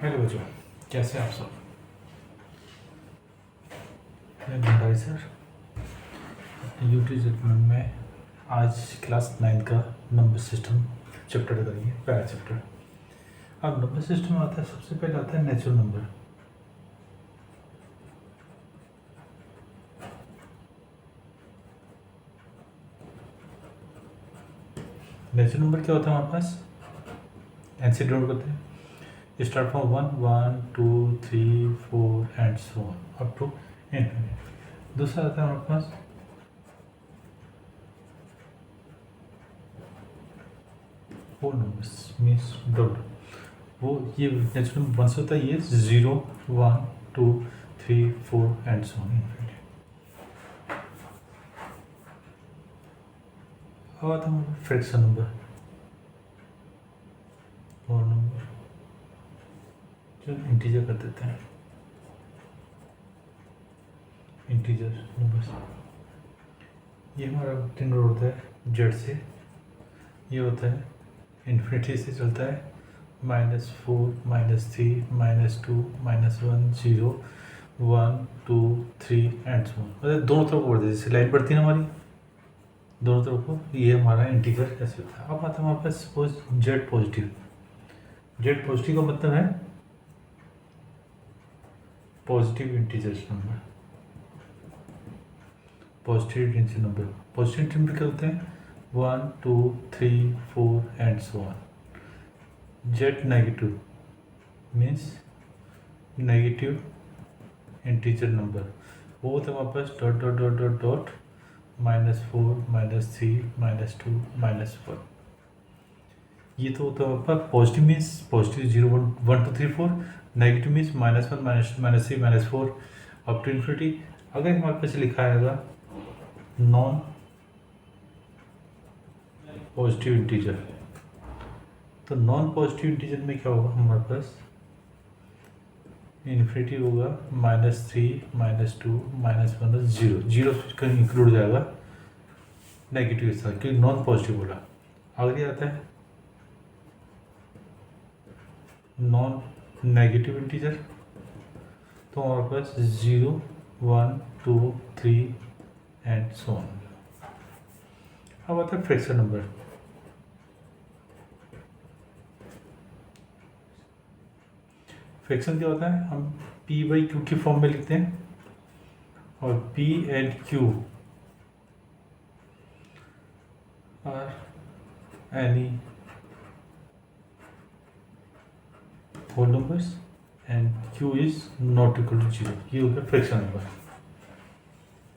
Hello बच्चों, कैसे हैं आप सब। मैं भंडारी सर यूट्यूब चैनल में आज क्लास 9 का नंबर सिस्टम चैप्टर करेंगे, पहला चैप्टर। अब नंबर सिस्टम आता है, सबसे पहले आता है नेचुरल नंबर। नेचुरल नंबर क्या होता है हमारे पास, एनसी नोट करते हैं, start from 1 1 2 3 4 and so on up to infinite. दूसरा आता है हमारे पास फोर नंबर्स मीन्स डॉट। वो ये नेचुरल नंबर वन से होता है, ये 0 1 2 3 4 एंड सो ऑन इनफिनिट। अब आता है फ्रैक्शन नंबर, फोर नंबर जो इंटीजर कर देते हैं, इंटीजर नंबर। ये हमारा डिनोट होता है जेड से, ये होता है इन्फिनिटी से चलता है -4 -3 -2 -1 0 1 2 3 एंड सो ऑन। मतलब दोनों तरफ बढ़ जैसे लाइन बढ़ती है ना हमारी, दोनों तरफ को, ये हमारा इंटीजर कैसे होता है। अब आता है हमारे पास suppose Z positive. Z positive का मतलब है positive integer number, positive integer number. Positive integer number क्या होते हैं 1 2 3 4 and so on. Z negative means negative integer number, वो होता है हमारे पास dot dot dot dot dot -4 -3 -2 -1। ये तो होता है आपका positive means positive 0 1 2 3 4, negative means -1 -3 -4 up to infinity. अगर हमारे पास लिखा आएगा नॉन पॉजिटिव इंटीजर, तो नॉन पॉजिटिव इंटीजर में क्या होगा हमारे पास इन्फिनिटी होगा -3 -2 -1 0 0 का इंक्लूड हो जाएगा नेगेटिव के साथ, क्योंकि नॉन पॉजिटिव बोला। आगे आता है नॉन नेगेटिव इंटीजर, तो हमारे पास 0 1 2 3 एंड सो ऑन। अब आता है फ्रैक्शन नंबर। फ्रैक्शन क्या होता है, हम p/q की फॉर्म में लिखते हैं, और p and q are any whole numbers and q is not equal to 0। ये हो गया फ्रैक्शन नंबर।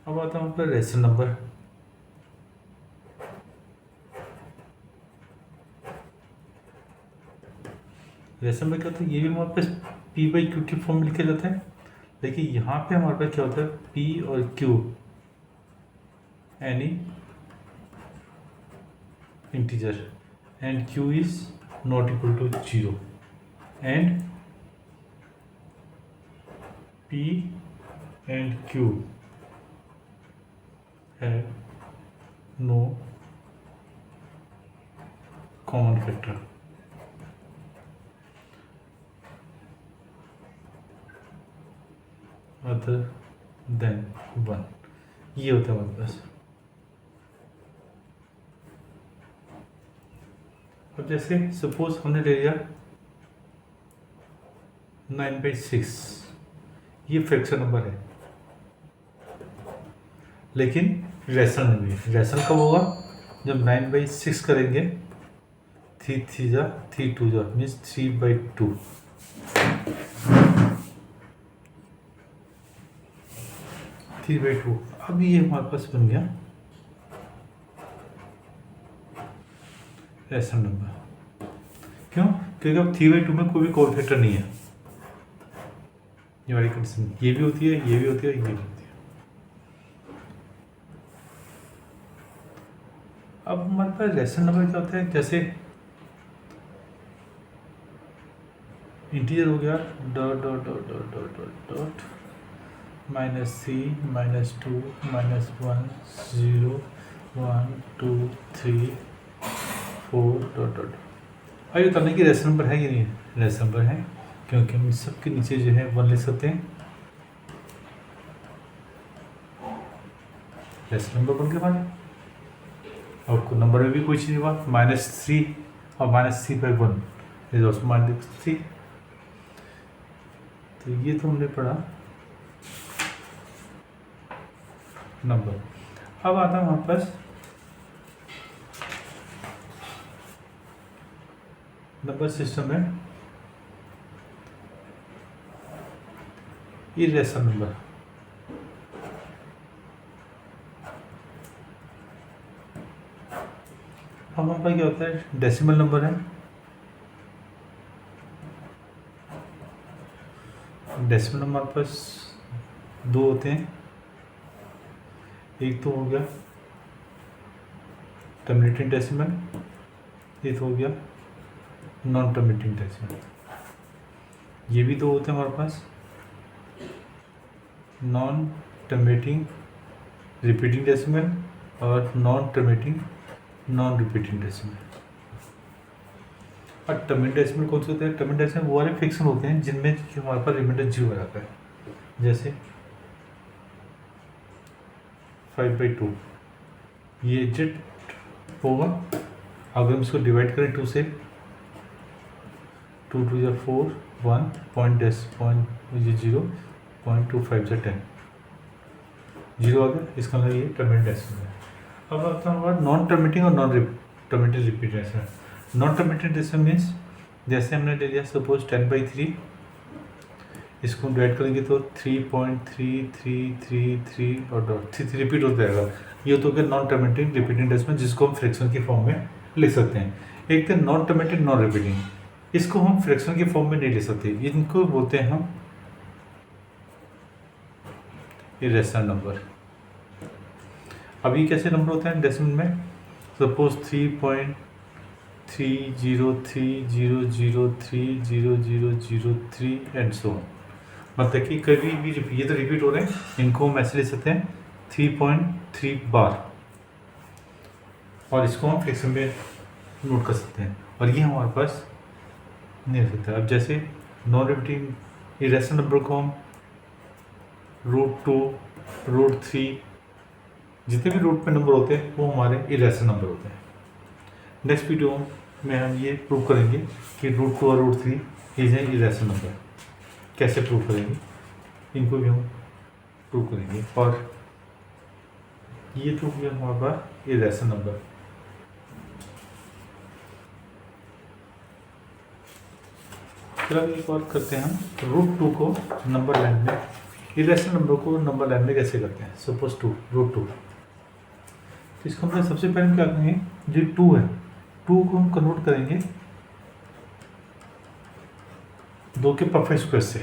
अब आता हूँ पर रेशनल नंबर। रेशनल नंबर क्या होता है, ये भी हमारे पास p/q की फॉर्म में लिखा जाता है, लेकिन यहाँ पे हमारे पास क्या होता है p और q any integer and q is not equal to 0 and p and q have no common factor। Other than 1, ये होता है हमारे पास। अब जैसे सपोज हमने ले लिया 9/6, ये फ्रैक्शन नंबर है, लेकिन रेशनल नहीं है। रेशनल कब होगा, जब 9/6 करेंगे 3 3 जा 3 2 जा मीन्स 3/2। अब ये हमारे पास बन गया रेशनल नंबर। क्यों, क्योंकि अब 3/2 में कोई भी कॉमन फैक्टर नहीं है। ये वाली कंडीशन ये भी होती है, ये भी होती है, ये भी होती है। अब हमारे पास रेशनल नंबर क्या होता है, जैसे इंटीजर हो गया dot dot dot dot dot dot dot -3 -2 -1 0 1 2 3 4 dot dot. अब ये बताने की रेशनल नंबर है कि नहीं, रेशनल नंबर है, क्योंकि हम सबके नीचे जो है 1 ले सकते हैं। रेशनल नंबर बन के बने। आपको नंबर में भी कोई चीज़ हुआ -3 और -3/1 इज ऑल्सो -3। तो ये तो हमने पढ़ा नंबर। अब आता है वापस नंबर सिस्टम में इरेशनल नंबर। अब हमारे पास क्या होता है, डेसिमल नंबर है। डेसिमल नंबर हमारे पास 2 होते हैं। एक तो हो गया टर्मिनेटिंग डेसिमल, एक हो गया नॉन टर्मिनेटिंग डेसिमल। ये भी 2 होते हैं हमारे पास, नॉन टर्मिनेटिंग रिपीटिंग डेसिमल और non terminating non repeating decimal. और टर्मिनेटिंग डेसिमल कौन से होते हैं? टर्मिनेटिंग डेसिमल वो वाले फ्रिक्शन होते हैं जिनमें हमारे पास रिमाइंडर 0 आ जाता है। जैसे 5/2 ये एग्जिट होगा। अगर हम इसको डिवाइड करें 2 से, 2 2 या 4, 1 पॉइंट 0, 0.25 या 10, 0 आ गया। इसका मतलब ये टर्मिनेटिंग डेसिमल है। अब आता है नॉन टर्मिनेटिंग और non terminating repeat decimal. Non terminating decimal means जैसे हमने ले लिया सपोज 10/3, इसको डिवाइड करेंगे तो 3.3333 और 3 रिपीट हो जाएगा। ये तो क्या नॉन टर्मिनेटिंग रिपीटिंग डेसिमल, जिसको हम फ्रैक्शन की फॉर्म में लिख सकते हैं। एक तो नॉन टर्मिनेटिंग नॉन रिपीटिंग, इसको हम फ्रैक्शन की फॉर्म में नहीं ले सकते। इनको बोलते हैं हम इरेशनल नंबर। अभी कैसे नंबर होते हैं डेसिमल में? Suppose 3.30030003 and so on. मतलब कि कभी भी ये तो रिपीट हो रहे हैं, इनको हम ऐसे ले सकते हैं 3.3 बार, और इसको हम फ्रैक्शन में नोट कर सकते हैं। और ये हमारे पास नहीं हो सकता। अब जैसे नॉन रिपीटिंग इरेशनल नंबर को हम √2, √3, जितने भी रूट पे नंबर होते हैं वो हमारे इरेशनल नंबर होते हैं। नेक्स्ट वीडियो में हम ये प्रूव करेंगे कि √2 और √3 इज ए इरेशनल नंबर। कैसे प्रूव करेंगे, इनको भी हम प्रूव करेंगे। और ये तो हो गया हमारे पास इरेशनल नंबर। फिर अब एक और करते हैं हम √2 को नंबर लाइन में, इरेशनल नंबर को नंबर लाइन में कैसे करते हैं। सपोज √2, इसको हम सबसे पहले क्या करेंगे, जो 2 है 2 को हम कन्वर्ट करेंगे 2 के परफेक्ट स्क्वायर से।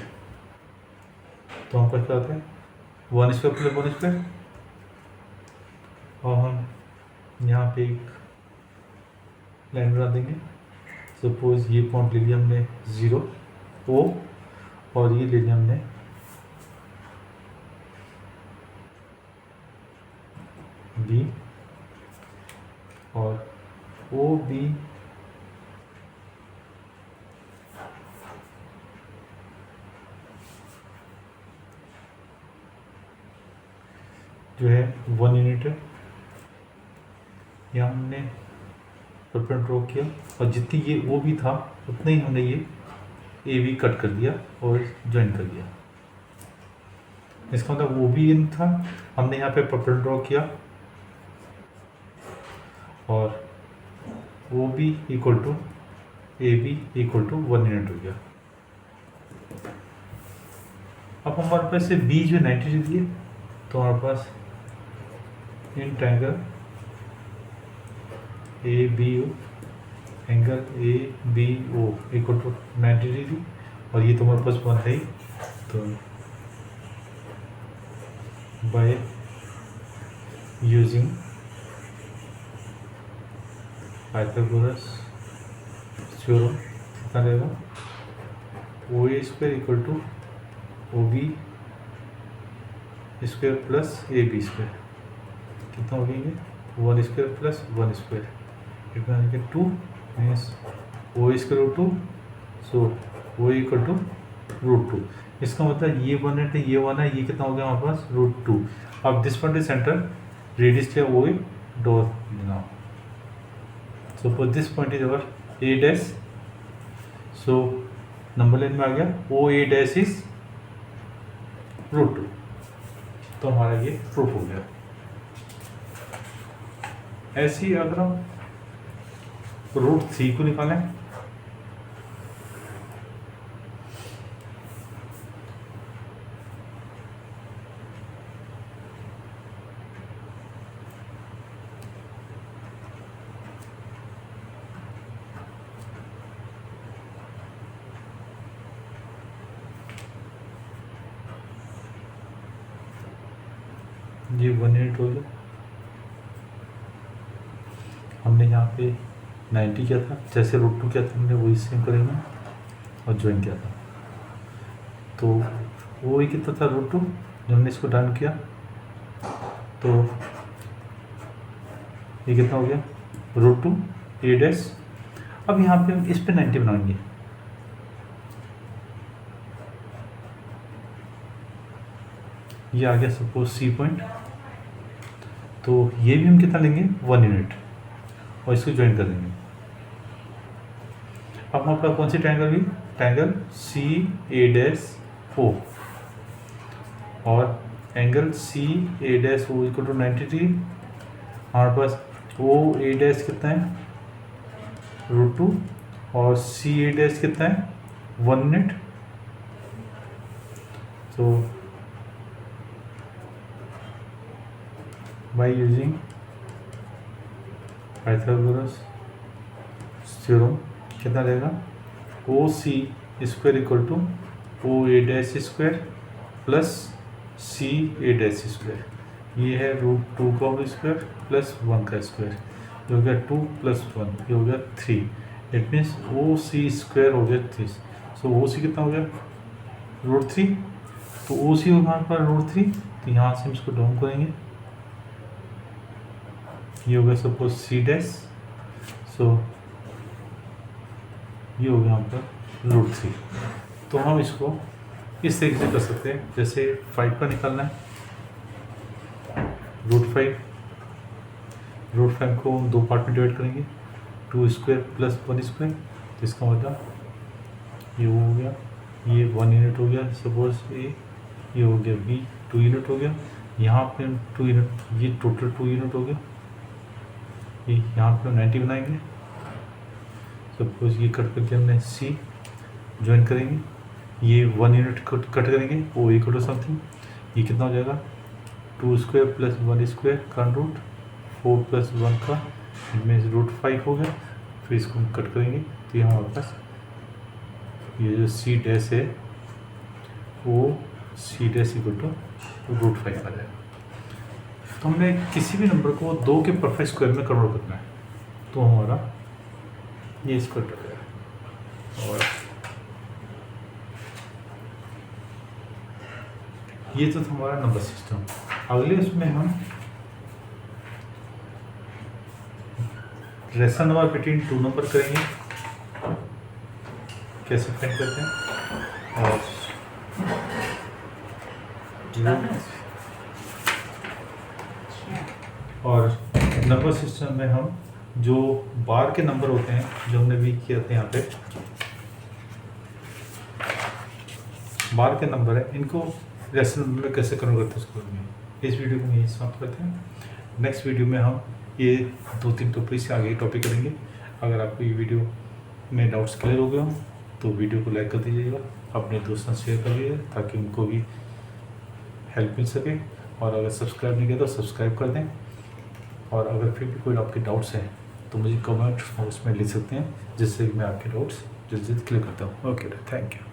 तो हम क्या होता है 1² + 1², और हम यहाँ पे एक लाइन बना देंगे। सपोज ये पॉइंट ले लिया हमने 0 O, और ये ले लिया हमने B, और OB जो है 1 यूनिट है। यहाँ हमने परपेंडिकुलर ड्रॉ किया, और जितनी ये OB था उतना ही हमने ये AB कट कर दिया और ज्वाइन कर दिया। इसका मतलब OB इन था, हमने यहाँ पे परपेंडिकुलर ड्रॉ किया, और OB = AB = 1 यूनिट हो गया। अब हमारे पास से B जो 90 डिग्री है, तो हमारे पास in triangle ABO, angle ABO = 90 degree, और ये तो हमारे पास 1 है ही। तो बाय यूजिंग पाइथागोरस थ्योरम कितना रहेगा, OA² = OB² + AB²। कितना हो गया, 1² + 1², इतना 2 मीन्स OA² = 2, सो वो इक्वल टू √2। इसका मतलब ये 1 है, ये 1 है, ये कितना हो गया हमारे पास √2। अब this point is centre, radius क्या वो डॉट लेना। Suppose this point is our A dash, so number line में आ गया ओ ए डैश इज √2, तो हमारा ये प्रूफ हो गया। ऐसे ही अगर हम √3 को निकालें, ये 1 यूनिट हो गया। हमने यहाँ पे 90 किया था, जैसे √2 किया था हमने वही सेम करेंगे और ज्वाइन किया था। तो वो ही कितना था √2, जब हमने इसको डन किया तो ये कितना हो गया √2 ए डैश। अब यहाँ पे हम इस पे 90 बनाएंगे, ये आ गया सपोज सी पॉइंट, तो ये भी हम कितना लेंगे 1 यूनिट और इसको ज्वाइन कर देंगे। अब हमारे पास कौन सी ट्रायंगल हुई, triangle C A dash O, और angle C A dash O equal to 90 degree. हमारे पास ओ ए डैश कितना है √2 और सी ए डैश कितना है 1 यूनिट। तो by using Pythagoras theorem कितना रहेगा ओ C square equal two O A dash square plus C A dash square, ये है √2 का होल स्क्वायर प्लस 1 का स्क्वायर, ये हो गया 2 + 1, ये हो गया 3। It means O C square हो गया 30। सो ओ सी कितना हो गया √3, तो ओ सी होगा हमारे पास √3, तो यहाँ से हम इसको डाउन करेंगे, ये हो गया सपोज सी डैश, सो ये हो गया यहाँ पर √3। तो हम इसको इस तरीके से कर सकते हैं, जैसे 5 का निकालना है √5 को हम 2 पार्ट में डिवाइड करेंगे, 2 स्क्वायर प्लस 1 स्क्वायर, तो इसका मतलब ये हो गया, ये 1 यूनिट हो गया सपोज ए, ये हो गया बी 2 यूनिट हो गया, यहाँ पे 2 यूनिट, ये टोटल 2 यूनिट हो गया, ये यहाँ पे 90 बनाएंगे। सपोज ये कट करके हमने सी ज्वाइन करेंगे, ये 1 यूनिट कट करेंगे ओ इक्वल टू समथिंग, ये कितना हो जाएगा 2 स्क्वायर प्लस 1 स्क्वायर का रूट 4 + 1 का, इनमें √5 हो गया। फिर इसको हम कट करेंगे तो ये हमारे पास ये जो सी डैश है वो सी डैश इक्वल टू √5 आ जाएगा। तो हमने किसी भी नंबर को 2 के परफेक्ट स्क्वायर में कन्वर्ट करना है, तो हमारा ये स्क्वायर हो जाएगा। और ये तो था हमारा नंबर सिस्टम। अगले उसमें हम रेशनल नंबर बिटवीन 2 नंबर करेंगे, कैसे फाइंड करते हैं। और नंबर सिस्टम में हम जो बार के नंबर होते हैं, जो हमने भी किया था यहाँ पे बार के नंबर है, इनको रेशनल नंबर में कैसे कन्वर्ट करते हैं उसको में इस वीडियो को यही समाप्त करते हैं। नेक्स्ट वीडियो में हम ये 2-3 टॉपिक से आगे टॉपिक करेंगे। अगर आपको ये वीडियो में डाउट्स क्लियर हो गए हो तो वीडियो को लाइक कर दीजिएगा, अपने दोस्तों से शेयर कर दीजिए ताकि उनको भी हेल्प मिल सके। और अगर सब्सक्राइब नहीं किया तो सब्सक्राइब कर दें। और अगर फिर भी कोई आपके डाउट्स हैं तो मुझे कमेंट बॉक्स में लिख सकते हैं, जिससे मैं आपके डाउट्स जल्द से जल्द क्लियर करता हूँ। Okay, thank you.